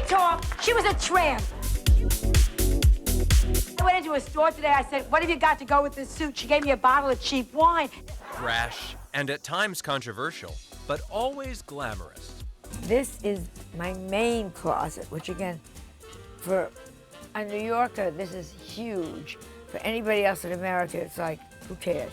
talk. She was a tramp. I went into a store today. I said, what have you got to go with this suit? She gave me a bottle of cheap wine. Brash and at times controversial, but always glamorous. This is my main closet, which again, for a New Yorker, this is huge. For anybody else in America, it's like, who cares?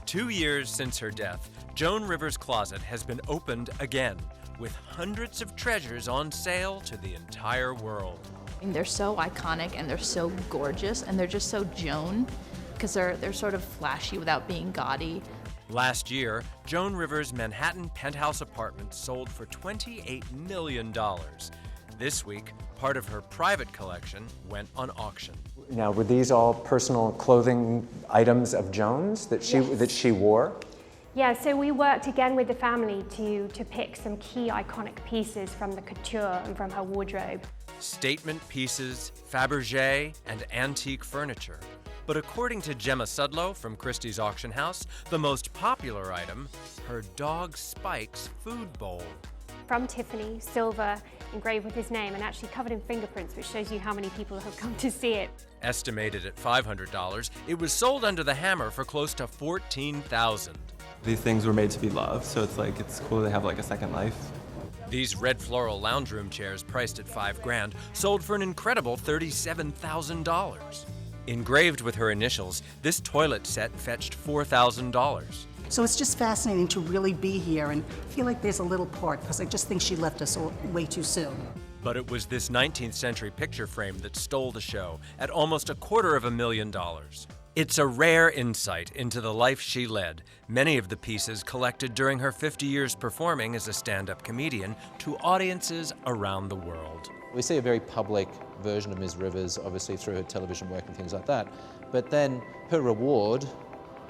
2 years since her death, Joan Rivers' closet has been opened again, with hundreds of treasures on sale to the entire world. They're so iconic and they're so gorgeous and they're just so Joan, because they're sort of flashy without being gaudy. Last year, Joan Rivers' Manhattan penthouse apartment sold for $28 million. This week, part of her private collection went on auction. Now, were these all personal clothing items of Joan's that she wore? Yeah, so we worked again with the family to pick some key iconic pieces from the couture and from her wardrobe. Statement pieces, Fabergé, and antique furniture. But according to Gemma Sudlow from Christie's auction house, the most popular item, her dog Spike's food bowl. From Tiffany, silver, engraved with his name and actually covered in fingerprints, which shows you how many people have come to see it. Estimated at $500, it was sold under the hammer for close to $14,000. These things were made to be loved, so it's cool to have like a second life. These red floral lounge room chairs, priced at $5,000, sold for an incredible $37,000. Engraved with her initials, this toilet set fetched $4,000. So it's just fascinating to really be here and feel like there's a little part, because I just think she left us way too soon. But it was this 19th century picture frame that stole the show at almost $250,000. It's a rare insight into the life she led, many of the pieces collected during her 50 years performing as a stand-up comedian to audiences around the world. We see a very public version of Ms. Rivers, obviously through her television work and things like that, but then her reward,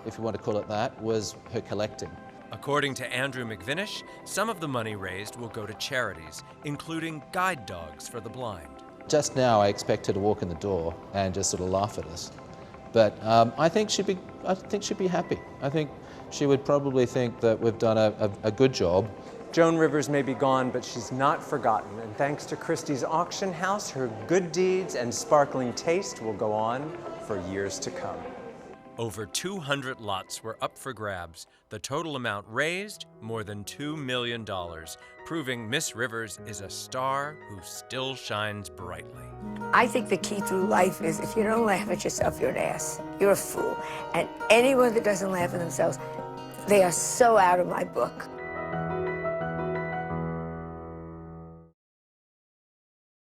if you want to call it that, was her collecting. According to Andrew McVinish, some of the money raised will go to charities, including guide dogs for the blind. Just now I expect her to walk in the door and just sort of laugh at us. But I think she'd be happy. I think she would probably think that we've done a good job. Joan Rivers may be gone, but she's not forgotten. And thanks to Christie's auction house, her good deeds and sparkling taste will go on for years to come. Over 200 lots were up for grabs. The total amount raised, more than $2 million, proving Miss Rivers is a star who still shines brightly. I think the key through life is if you don't laugh at yourself, you're an ass. You're a fool. And anyone that doesn't laugh at themselves, they are so out of my book.